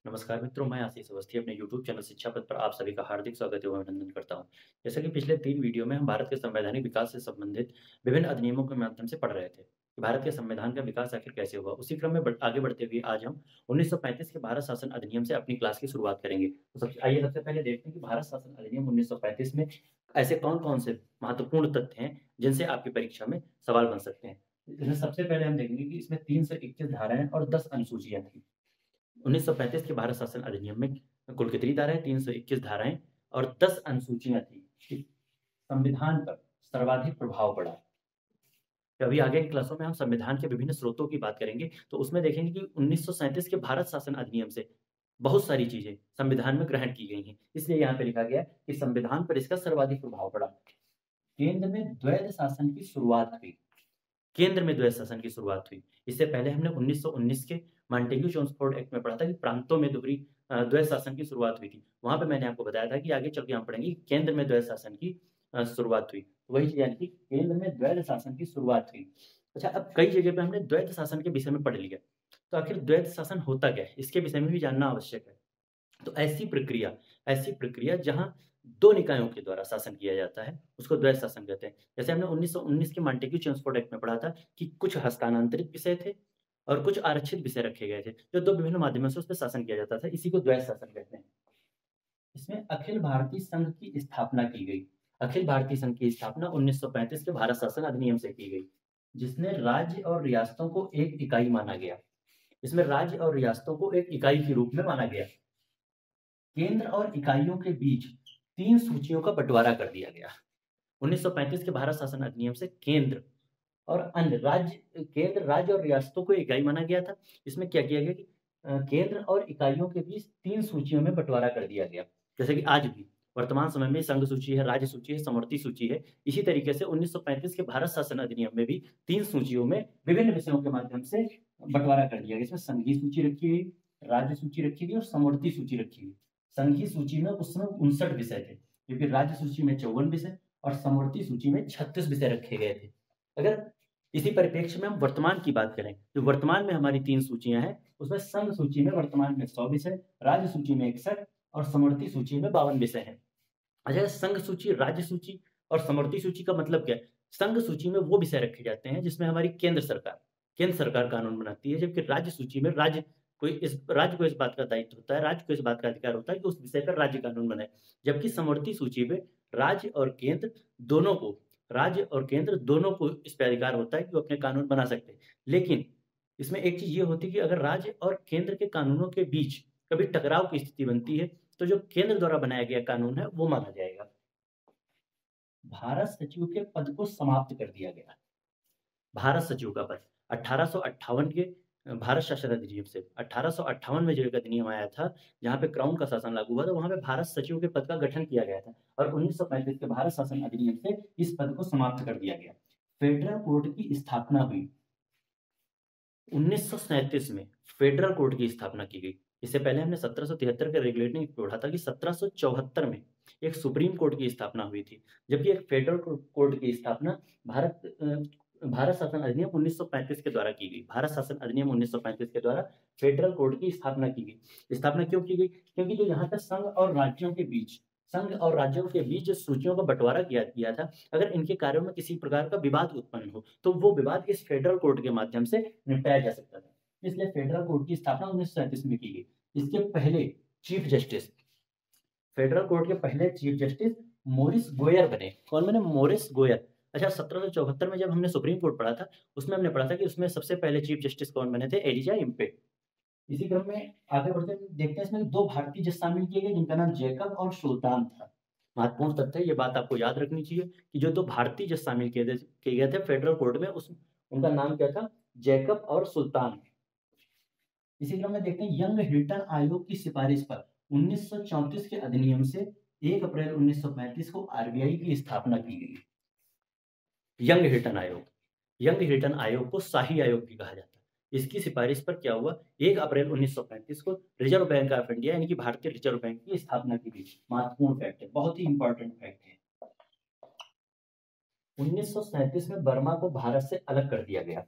नमस्कार मित्रों, मैं आशीष अवस्थी अपने यूट्यूब चैनल शिक्षा पथ पर आप सभी का हार्दिक स्वागत एवं अभिनंदन करता हूं। जैसा कि पिछले 3 वीडियो में हम भारत के संवैधानिक विकास से संबंधित विभिन्न अधिनियमों के माध्यम से पढ़ रहे थे कि भारत के संविधान का विकास आखिर कैसे हुआ। उसी क्रम में आगे बढ़ते हुए आज हम 1935 के भारत शासन अधिनियम से अपनी क्लास की शुरुआत करेंगे। तो सबसे पहले देखते हैं कि भारत शासन अधिनियम 1935 में ऐसे कौन-कौन से महत्वपूर्ण तथ्य हैं जिनसे आपकी परीक्षा में सवाल बन सकते हैं। इसमें सबसे पहले हम देखेंगे कि इसमें 321 धाराएँ और 10 अनुसूचियाँ थी। 1935 के भारत शासन अधिनियम में कुल कितनी धाराएँ, 321 धाराएँ और 10 अनुसूचियाँ थी। कि संविधान पर सर्वाधिक प्रभाव पड़ा। तो अभी आगे की क्लासों में हम संविधान के विभिन्न स्रोतों की बात करेंगे, तो उसमें देखेंगे कि 1937 के भारत शासन अधिनियम से बहुत सारी चीज़ें संविधान में ग्रहण की गई हैं। इसलिए यहाँ पे लिखा गया है कि संविधान पर इसका सर्वाधिक प्रभाव पड़ा। केंद्र में द्वैध शासन की शुरुआत हुई। केंद्र में द्वैध शासन की शुरुआत हुई। इससे पहले हमने 1919 के मॉन्टेग्यू-चेम्सफोर्ड एक्ट में पढ़ा था कि प्रांतों में द्वैध शासन की शुरुआत हुई थी। वहाँ पे मैंने आपको बताया था कि आगे चल के हम पढ़ेंगे कि केंद्र में द्वैध शासन की शुरुआत हुई। तो वही चीज़ यानी कि केंद्र में द्वैध शासन की शुरुआत हुई। अच्छा, अब कई जगह पे हमने द्वैध शासन के विषय में पढ़ लिया। तो आखिर द्वैध शासन होता क्या है? इसके विषय में भी जानना आवश्यक है। तो ऐसी प्रक्रिया जहाँ 2 निकायों के द्वारा शासन किया जाता है, उसको द्वैध शासन कहते हैं। जैसे हमने 1919 के मॉन्टेग्यू-चेम्सफोर्ड एक्ट में पढ़ा था कि कुछ हस्तांतरित विषय थे और कुछ आरक्षित विषय रखे गए थे, जो 2 विभिन्न माध्यमों से उसपे शासन किया जाता था। इसी को द्वैध शासन कहते हैं। इसमें अखिल भारतीय संघ की स्थापना की गई। अखिल भारतीय संघ की स्थापना 1935 के भारत शासन अधिनियम से की गई, जिसमें राज्य और रियासतों को एक इकाई माना गया। इसमें राज्य और रियासतों को एक इकाई के रूप में माना गया। केंद्र और इकाइयों के बीच 3 सूचियों का बँटवारा कर दिया गया। 1935 के भारत शासन अधिनियम से केंद्र, राज्य और रियासतों को इकाई माना गया था। इसमें क्या किया गया कि केंद्र और इकाइयों के बीच 3 सूचियों में बँटवारा कर दिया गया। जैसे कि आज भी वर्तमान समय में संघ सूची है, राज्य सूची है, समवर्ती सूची है। इसी तरीके से 1935 के भारत शासन अधिनियम में भी 3 सूचियों में विभिन्न विषयों के माध्यम से बँटवारा कर दिया गया। इसमें संघीय सूची रखी गई, राज्य सूची रखी गई और समवर्ती सूची रखी गई। संघीय सूची में उस समय 59 विषय थे, क्योंकि राज्य सूची में 54 विषय और समवर्ती सूची में 36 विषय रखे गए थे। अगर इसी परिप्रेक्ष्य में हम वर्तमान की बात करें, तो वर्तमान में हमारी 3 सूचियाँ हैं, उसमें संघ सूची में वर्तमान में 100 विषय, राज्य सूची में 61 और समवर्ती सूची में 52 विषय हैं। अच्छा, संघ सूची, राज्य सूची और समवर्ती सूची का मतलब क्या है? संघ सूची में वो विषय रखे जाते हैं जिसमें हमारी केंद्र सरकार कानून बनाती है, जबकि राज्य सूची में राज्य को इस बात का दायित्व होता है, राज्य को इस बात का अधिकार होता है कि उस विषय पर राज्य कानून बनाए। जबकि समवर्ती सूची में राज्य और केंद्र दोनों को इस पे अधिकार होता है कि वो अपने कानून बना सकते हैं। लेकिन इसमें एक चीज़ ये होती है कि अगर राज्य और केंद्र के कानूनों के बीच कभी टकराव की स्थिति बनती है, तो जो केंद्र द्वारा बनाया गया कानून है, वो माना जाएगा। भारत सचिव के पद को समाप्त कर दिया गया। भारत सचिव का पद 1858 के भारत शासन अधिनियम से 1858 में जो एक अधिनियम आया था, जहाँ पे क्राउन का शासन लागू हुआ था, वहाँ पे भारत सचिव के पद का गठन किया गया था और 1935 के भारत शासन अधिनियम से इस पद को समाप्त कर दिया गया। फेडरल कोर्ट की स्थापना हुई। 1937 में फेडरल कोर्ट की स्थापना की गई। इससे पहले हमने 1773 के रेगुलेटिंग एक्ट में पढ़ा था कि 1774 में एक सुप्रीम कोर्ट की स्थापना हुई थी, जबकि एक फेडरल कोर्ट की स्थापना भारत शासन अधिनियम 1935 के द्वारा की गई। भारत शासन अधिनियम 1935 के द्वारा फेडरल कोर्ट की स्थापना की गई। स्थापना क्यों की गई? क्योंकि जो यहाँ पे संघ और राज्यों के बीच जो सूचियों का बँटवारा किया गया था, अगर इनके कार्यों में किसी प्रकार का विवाद उत्पन्न हो, तो वो विवाद इस फेडरल कोर्ट के माध्यम से निपटाया जा सकता था। इसलिए फेडरल कोर्ट की स्थापना 1937 में की गई। इसके पहले चीफ जस्टिस फेडरल कोर्ट के पहले चीफ जस्टिस मोरिस गोयर बने। कौन बने? मोरिस गोयर। अच्छा, 1774 में जब हमने सुप्रीम कोर्ट पढ़ा था, उसमें हमने पढ़ा था कि उसमें सबसे पहले चीफ जस्टिस कौन बने थे? Elijah Impey. इसी क्रम में आगे बढ़ते हुए देखते हैं, इसमें 2 भारतीय जज शामिल किए गए, जिनका नाम जैकब और सुल्तान था। महत्वपूर्ण तथ्य है, ये बात आपको याद रखनी चाहिए कि जो 2 भारतीय जज शामिल किए गए थे फेडरल कोर्ट में, उनका नाम क्या था? जैकब और सुल्तान। इसी क्रम में देखते हैं, यंग हिल्टन आयोग की सिफारिश पर 1934 के अधिनियम से 1 अप्रैल 1935 को आरबीआई की स्थापना की गई। यंग हिल्टन आयोग को शाही आयोग भी कहा जाता है। इसकी सिफारिश पर क्या हुआ? 1 अप्रैल 1935 को रिजर्व बैंक ऑफ इंडिया यानी कि भारतीय रिजर्व बैंक की स्थापना की गई। महत्वपूर्ण फैक्ट है, बहुत ही इंपॉर्टेंट फैक्ट है। 1937 में बर्मा को भारत से अलग कर दिया गया।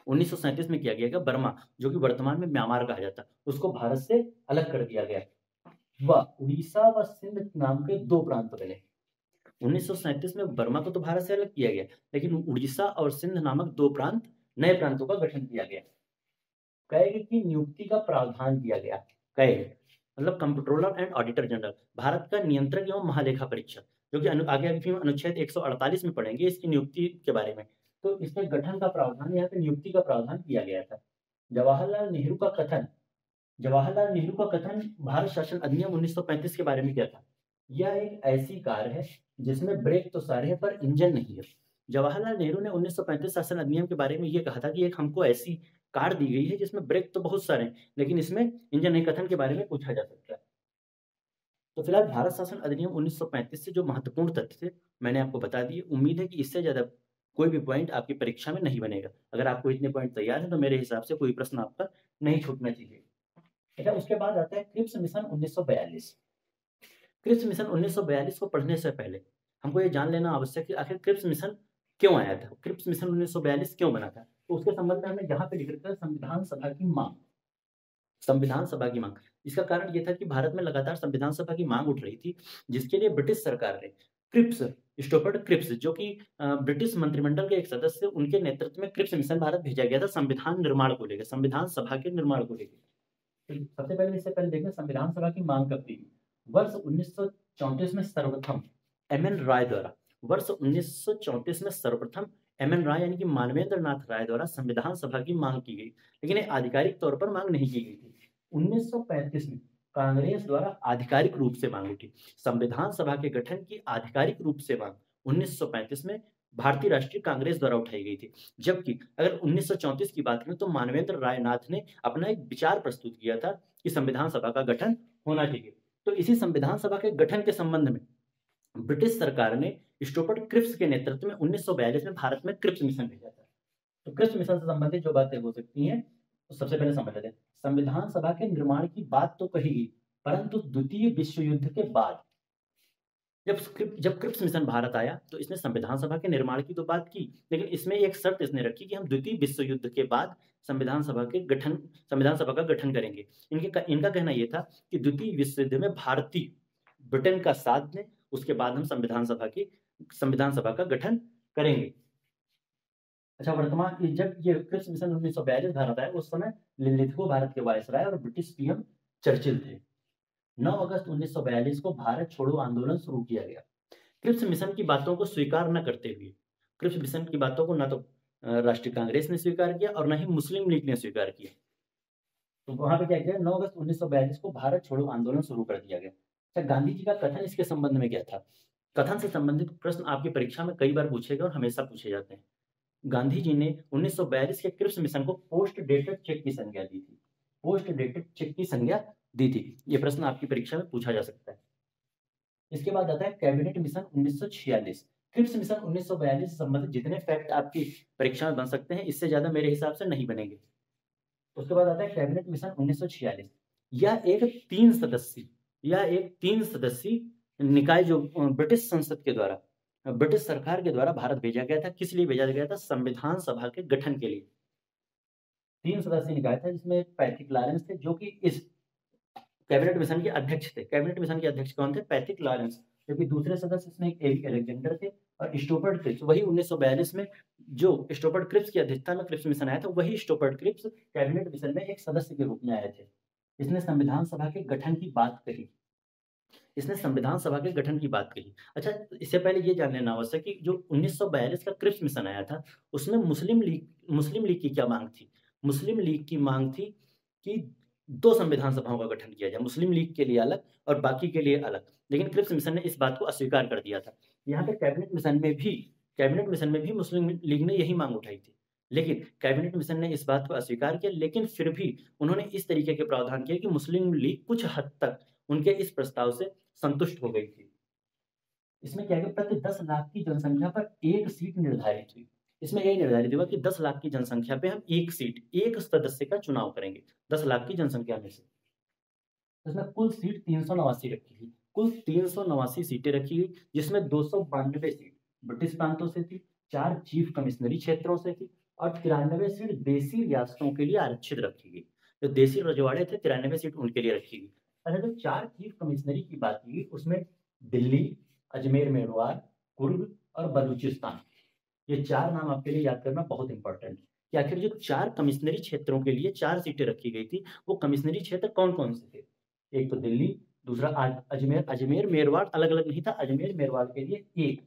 1937 में किया गया बर्मा, जो कि वर्तमान में म्यांमार कहा जाता है, उसको भारत से अलग कर दिया गया। व उड़ीसा व सिंध नाम के 2 प्रांत बने। 1937 में बर्मा को तो भारत से अलग किया गया, लेकिन उड़ीसा और सिंध नामक 2 प्रांत, नए प्रांतों का गठन किया गया। कैग की नियुक्ति का प्रावधान किया गया। कैग मतलब comptroller and auditor general, Bharat का नियंत्रक एवं महालेखा परीक्षक, जो कि आगे अनुच्छेद 148 में पढ़ेंगे इसकी नियुक्ति के बारे में। तो इसके गठन का प्रावधान, यहाँ पे नियुक्ति का प्रावधान किया गया था। जवाहरलाल नेहरू का कथन, जवाहरलाल नेहरू का कथन भारत शासन अधिनियम 1935 के बारे में क्या था? यह एक ऐसी कार है जिसमें ब्रेक तो सारे हैं पर इंजन नहीं है। जवाहरलाल नेहरू ने 1935 शासन अधिनियम के बारे में यह कहा था कि एक हमको ऐसी कार दी गई है जिसमें ब्रेक तो बहुत सारे हैं लेकिन इसमें इंजन नहीं। कथन के बारे में पूछा जा सकता है। तो फिलहाल भारत शासन अधिनियम 1935 से जो महत्वपूर्ण तथ्य थे मैंने आपको बता दिए। उम्मीद है कि इससे ज्यादा कोई भी पॉइंट आपकी परीक्षा में नहीं बनेगा। अगर आपको इतने पॉइंट तैयार है तो मेरे हिसाब से कोई प्रश्न आपका नहीं छूटना चाहिए। अच्छा, उसके बाद आता है क्रिप्स मिशन 1942। क्रिप्स मिशन 1942 को पढ़ने से पहले हमको ये जान लेना आवश्यक है कि आखिर क्रिप्स मिशन क्यों आया था, क्रिप्स मिशन 1942 क्यों बना था। तो उसके संबंध में हमने यहाँ पे लिख रखा है संविधान सभा की मांग। संविधान सभा की मांग, इसका कारण यह था कि भारत में लगातार संविधान सभा की मांग उठ रही थी, जिसके लिए ब्रिटिश सरकार ने क्रिप्स, स्टोफर्ड क्रिप्स, जो कि ब्रिटिश मंत्रिमंडल के एक सदस्य, उनके नेतृत्व में क्रिप्स मिशन भारत भेजा गया था संविधान निर्माण को लेकर, संविधान सभा के निर्माण को लेकर। सबसे पहले इससे पहले देखें संविधान सभा की मांग कब थी। वर्ष 1934 में सर्वप्रथम एमएन राय द्वारा, वर्ष 1934 में सर्वप्रथम एमएन राय यानी कि मानवेंद्र नाथ राय द्वारा संविधान सभा की मांग की गई, लेकिन ये आधिकारिक तौर पर मांग नहीं की गई थी। 1935 में कांग्रेस द्वारा आधिकारिक रूप से मांग उठी। संविधान सभा के गठन की आधिकारिक रूप से मांग 1935 में भारतीय राष्ट्रीय कांग्रेस द्वारा उठाई गई थी। जबकि अगर 1934 की बात करें तो मानवेंद्र राय नाथ ने अपना एक विचार प्रस्तुत किया था कि संविधान सभा का गठन होना चाहिए। तो इसी संविधान सभा के गठन के संबंध में ब्रिटिश सरकार ने स्टोफर्ड क्रिप्स के नेतृत्व में 1942 में भारत में क्रिप्स मिशन भेजा था। तो क्रिप्स मिशन से संबंधित जो बातें हो सकती हैं तो सबसे पहले समझ लेते हैं। संविधान सभा के निर्माण की बात तो कही गई, परंतु द्वितीय विश्व युद्ध के बाद जब क्रिप्स मिशन भारत आया तो इसने संविधान सभा के निर्माण की तो बात की, लेकिन इसमें एक शर्त इसने रखी कि हम द्वितीय विश्व युद्ध के बाद संविधान सभा का गठन करेंगे। इनका कहना यह था कि द्वितीय विश्व युद्ध में भारतीय ब्रिटेन का साथ दें, उसके बाद हम संविधान सभा का गठन करेंगे। अच्छा, वर्तमान जब ये क्रिप्स मिशन 1942 भारत आया उस समय लिलिथगो भारत के वायसराय और ब्रिटिश पीएम चर्चिल थे। 9 अगस्त 1942 को भारत छोड़ो आंदोलन शुरू किया गया। क्रिप्स मिशन की बातों को स्वीकार न करते हुए, क्रिप्स मिशन की बातों को ना तो राष्ट्रीय कांग्रेस ने स्वीकार किया और न ही मुस्लिम लीग ने स्वीकार किया। तो वहां पे क्या किया, 9 अगस्त 1942 को भारत छोड़ो आंदोलन शुरू कर दिया गया। अच्छा, गांधी जी का कथन इसके संबंध में क्या था? कथन से संबंधित प्रश्न आपकी परीक्षा में कई बार पूछे गए और हमेशा पूछे जाते हैं। गांधी जी ने 1942 के क्रिप्स मिशन को पोस्ट डेटेड चेक की संज्ञा दी थी। पोस्ट डेटेड चेक की संज्ञा दी थी। ये प्रश्न आपकी परीक्षा में पूछा जा सकता है। इसके बाद आता है कैबिनेट मिशन 1946। क्रिप्स मिशन 1942 से संबंधित जितने फैक्ट आपकी परीक्षा में बन सकते हैं इससे ज्यादा मेरे हिसाब से नहीं बनेंगे। उसके बाद आता है कैबिनेट मिशन 1946। यह एक तीन सदस्यीय निकाय जो ब्रिटिश संसद के द्वारा, ब्रिटिश सरकार के द्वारा भारत भेजा गया था। किस लिए भेजा गया था? संविधान सभा के गठन के लिए। 3 सदस्यीय निकाय था जिसमें पैट्रिक लॉरेंस थे जो कि इस कैबिनेट मिशन के अध्यक्ष थे। कैबिनेट मिशन के अध्यक्ष कौन थे? Patrick Lawrence. जबकि दूसरे सदस्य इसमें एरिक अलेक्जेंडर थे और स्टोफर्ड क्रिप्स, वही 1942 में जो स्टोफर्ड क्रिप्स की अध्यक्षता में क्रिप्स मिशन आया था, वही स्टोफर्ड क्रिप्स कैबिनेट मिशन में एक सदस्य के रूप में आए थे। इसने संविधान सभा के गठन की बात कही। अच्छा, इससे पहले ये जान लेना आवश्यक कि जो 1942 का क्रिप्स मिशन आया था उसमें मुस्लिम लीग की क्या मांग थी? मुस्लिम लीग की मांग थी कि 2 संविधान सभाओं का गठन किया जाए, मुस्लिम लीग के लिए अलग और बाकी के लिए अलग। लेकिन क्रिप्स मिशन ने इस बात को अस्वीकार कर दिया था। यहाँ पे कैबिनेट मिशन में भी मुस्लिम लीग ने यही मांग उठाई थी, लेकिन कैबिनेट मिशन ने इस बात को अस्वीकार किया। लेकिन फिर भी उन्होंने इस तरीके के प्रावधान किए कि मुस्लिम लीग कुछ हद तक उनके इस प्रस्ताव से संतुष्ट हो गई थी। इसमें क्या है, प्रति 10 लाख की जनसंख्या पर एक सीट निर्धारित हुई। इसमें यही निर्धारित हुआ कि 10 लाख की जनसंख्या पे हम एक सदस्य का चुनाव करेंगे 10 लाख की जनसंख्या में से। इसमें कुल सीट 389 रखी गई, कुल 389 सीटें रखी गई, जिसमें 292 सीट ब्रिटिश प्रांतों से थी, 4 चीफ कमिश्नरी क्षेत्रों से थी और 93 सीट देसी रियासतों के लिए आरक्षित रखी गई। जो देसी रजवाड़े थे 93 सीट उनके लिए रखी गई। अच्छा, जो 4 चीफ कमिश्नरी की बात की उसमें दिल्ली, अजमेर मेवाड़, कुर्ग और बलूचिस्तान, ये 4 नाम आपके लिए याद करना बहुत इंपॉर्टेंट है कि आखिर जो 4 कमिश्नरी क्षेत्रों के लिए 4 सीटें रखी गई थी, वो कमिश्नरी क्षेत्र कौन-कौन से थे? एक तो दिल्ली, दूसरा अजमेर, अजमेर मेरवाड़ अलग-अलग नहीं था, अजमेर मेरवाड़ के लिए एक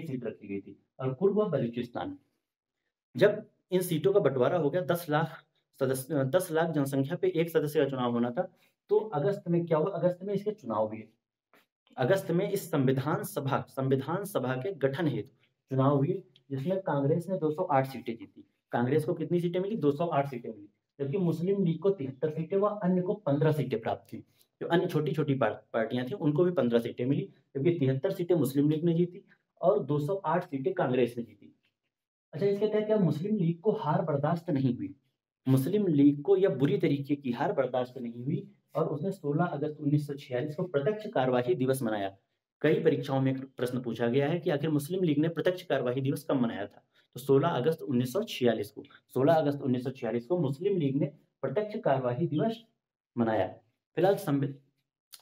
सीट रखी गई थी और कुर्ग व बलूचिस्तान। जब इन सीटों का बँटवारा हो गया 10 लाख जनसंख्या पे 1 सदस्य का चुनाव होना था, तो अगस्त में क्या हुआ? अगस्त में इसके चुनाव हुए। अगस्त में इस संविधान सभा के गठन हेतु चुनाव हुए, जिसमें कांग्रेस ने 208 सीटें जीती। कांग्रेस को कितनी सीटें मिली? 208 सीटें मिली, जबकि मुस्लिम लीग को 73 सीटें व अन्य को 15 सीटें प्राप्त हुई। जो अन्य छोटी-छोटी पार्टियां थी, उनको भी 15 सीटें मिली, जबकि 73 सीटें मुस्लिम लीग ने जीती और 208 सीटें कांग्रेस ने जीती। अच्छा, इसके तहत क्या मुस्लिम लीग को हार बर्दाश्त नहीं हुई? मुस्लिम लीग को यह बुरी तरीके की हार बर्दाश्त नहीं हुई और उसने 16 अगस्त 1946 को प्रत्यक्ष कार्यवाही दिवस मनाया। कई परीक्षाओं में एक प्रश्न पूछा गया है कि आखिर मुस्लिम लीग ने प्रत्यक्ष कार्यवाही दिवस कब मनाया था? तो 16 अगस्त 1946 को। 16 अगस्त 1946 को मुस्लिम लीग ने प्रत्यक्ष कार्यवाही दिवस मनाया। फिलहाल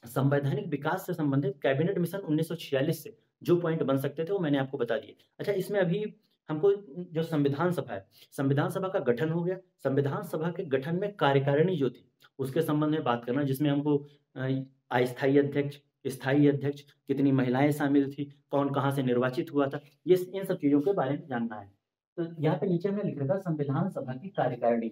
संवैधानिक विकास से संबंधित कैबिनेट मिशन 1946 से जो पॉइंट बन सकते थे वो मैंने आपको बता दिए। अच्छा, इसमें अभी हमको जो संविधान सभा है, संविधान सभा का गठन हो गया। संविधान सभा के गठन में कार्यकारिणी जो थी, उसके संबंध में बात करना, जिसमें हमको अस्थायी अध्यक्ष, स्थायी अध्यक्ष, कितनी महिलाएं शामिल थी, कौन कहाँ से निर्वाचित हुआ था, ये इन सब चीज़ों के बारे में जानना है। तो यहाँ पे नीचे हमने लिख रखा संविधान सभा की कार्यकारिणी।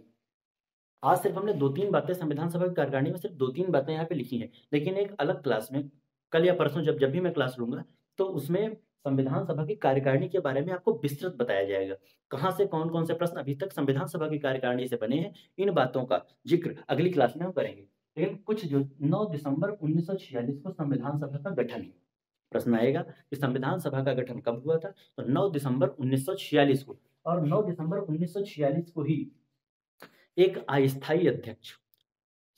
आज सिर्फ हमने 2-3 बातें संविधान सभा की कार्यकारिणी में सिर्फ 2-3 बातें यहाँ पे लिखी हैं, लेकिन एक अलग क्लास में कल या परसों जब भी मैं क्लास लूँगा, तो उसमें संविधान सभा की कार्यकारिणी के बारे में आपको विस्तृत बताया जाएगा। कहाँ से कौन-कौन से प्रश्न अभी तक संविधान सभा की कार्यकारिणी से बने हैं, इन बातों का ज़िक्र अगली क्लास में हम करेंगे। लेकिन कुछ जो 9 दिसंबर 1946 को संविधान सभा का गठन हुआ। प्रश्न आएगा कि संविधान सभा का गठन कब हुआ था? तो 9 दिसंबर 1946 को, और 9 दिसंबर 1946 को ही एक अस्थायी अध्यक्ष,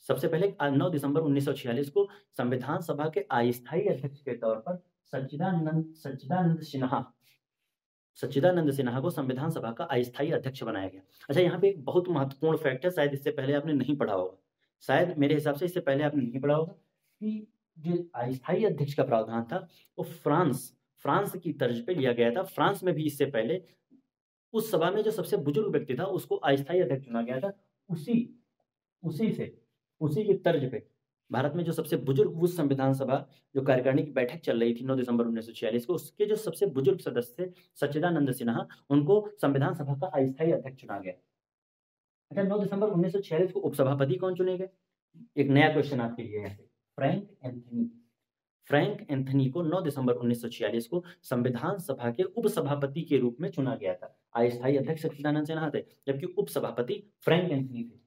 सबसे पहले 9 दिसंबर 1946 को संविधान सभा के अस्थायी अध्यक्ष के तौर पर सच्चिदानंद सिन्हा को संविधान सभा का अस्थायी अध्यक्ष बनाया गया। अच्छा, यहाँ पे एक बहुत महत्वपूर्ण फैक्ट है, शायद इससे पहले आपने नहीं पढ़ा होगा। शायद मेरे हिसाब से इससे पहले आपने नहीं पढ़ा होगा कि जो अस्थायी अध्यक्ष का प्रावधान था, वो फ्रांस की तर्ज पे लिया गया था। फ्रांस में भी इससे पहले उस सभा में जो सबसे बुजुर्ग व्यक्ति था, उसको अस्थायी अध्यक्ष चुना गया था। उसी की तर्ज पे भारत में जो सबसे बुजुर्ग उस संविधान सभा जो कार्यकारिणी की बैठक चल रही थी 9 दिसंबर 1946 को, उसके जो सबसे बुजुर्ग सदस्य थे सच्चिदानंद सिन्हा, उनको संविधान सभा का अस्थायी अध्यक्ष चुना गया। अच्छा, 9 दिसंबर 1946 को उपसभापति कौन चुने गए? एक नया क्वेश्चन आपके लिए यहाँ पे, फ्रैंक एंथनी को 9 दिसंबर 1946 को संविधान सभा के उपसभापति के रूप में चुना गया था। अस्थायी अध्यक्ष सच्चिदानंद सिन्हा थे, जबकि उपसभापति फ्रैंक एंथनी थे।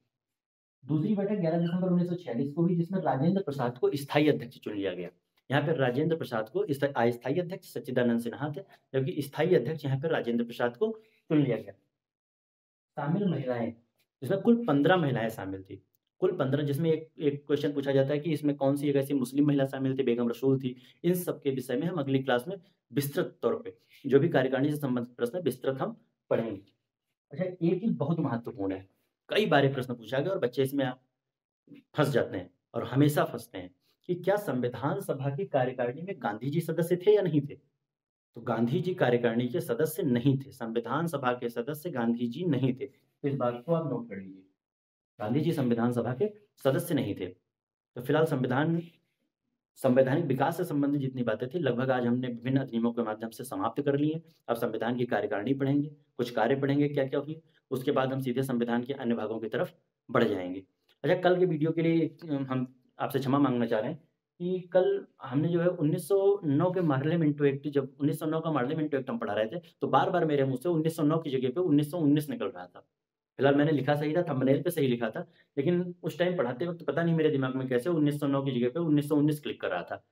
दूसरी बैठक 11 दिसंबर 1946 को हुई, जिसमें राजेंद्र प्रसाद को स्थायी अध्यक्ष चुन लिया गया। यहाँ पर राजेंद्र प्रसाद को अस्थायी अध्यक्ष सच्चिदानंद सिन्हा थे, जबकि स्थायी अध्यक्ष यहाँ पर राजेंद्र प्रसाद को चुन लिया गया। शामिल महिलाएं, जिसमें कुल 15 महिलाएं शामिल थी, कुल 15, जिसमें एक क्वेश्चन पूछा जाता है कि इसमें कौन सी एक ऐसी मुस्लिम महिला शामिल थी, बेगम रसूल थी। इन सब के विषय में हम अगली क्लास में विस्तृत तौर पे जो भी कार्यकारिणी से संबंधित प्रश्न है विस्तृत हम पढ़ेंगे। अच्छा, एक चीज बहुत महत्वपूर्ण है, कई बार प्रश्न पूछा गया और बच्चे इसमें फंस जाते हैं और हमेशा फंसते हैं कि क्या संविधान सभा की कार्यकारिणी में गांधी जी सदस्य थे या नहीं थे? तो गांधी जी कार्यकारिणी के सदस्य नहीं थे, संविधान सभा के सदस्य गांधी जी नहीं थे। तो इस बात को आप नोट कर लीजिए, गांधी जी संविधान सभा के सदस्य नहीं थे। तो फिलहाल संवैधानिक विकास से संबंधित जितनी बातें थी लगभग आज हमने विभिन्न अधिनियमों के माध्यम से समाप्त कर ली है। अब संविधान की कार्यकारिणी पढ़ेंगे, कुछ कार्य पढ़ेंगे क्या क्या हुई, उसके बाद हम सीधे संविधान के अन्य भागों की तरफ बढ़ जाएंगे। अच्छा, कल के वीडियो के लिए हम आपसे क्षमा मांगना चाह रहे हैं कि कल हमने जो है 1909 के पार्लियामेंट एक्ट, जब 1909 का पार्लियामेंट एक्ट हम पढ़ा रहे थे, तो बार-बार मेरे मुँह से 1909 की जगह पे 1919 निकल रहा था। फिलहाल मैंने लिखा सही था, थंबनेल पे सही लिखा था, लेकिन उस टाइम पढ़ाते वक़्त पता नहीं मेरे दिमाग में कैसे 1909 की जगह पे 1919 क्लिक कर रहा था।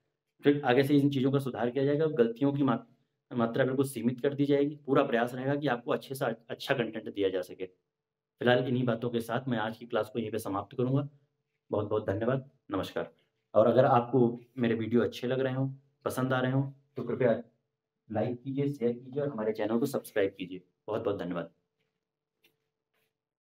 फिर आगे से इन चीज़ों का सुधार किया जाएगा, गलतियों की मात्रा बिल्कुल सीमित कर दी जाएगी। पूरा प्रयास रहेगा कि आपको अच्छे से अच्छा कंटेंट दिया जा सके। फिलहाल इन्हीं बातों के साथ मैं आज की क्लास को यहीं पे समाप्त करूँगा। बहुत-बहुत धन्यवाद। नमस्कार। और अगर आपको मेरे वीडियो अच्छे लग रहे हों, पसंद आ रहे हों, तो कृपया लाइक कीजिए, शेयर कीजिए और हमारे चैनल को सब्सक्राइब कीजिए। बहुत-बहुत धन्यवाद।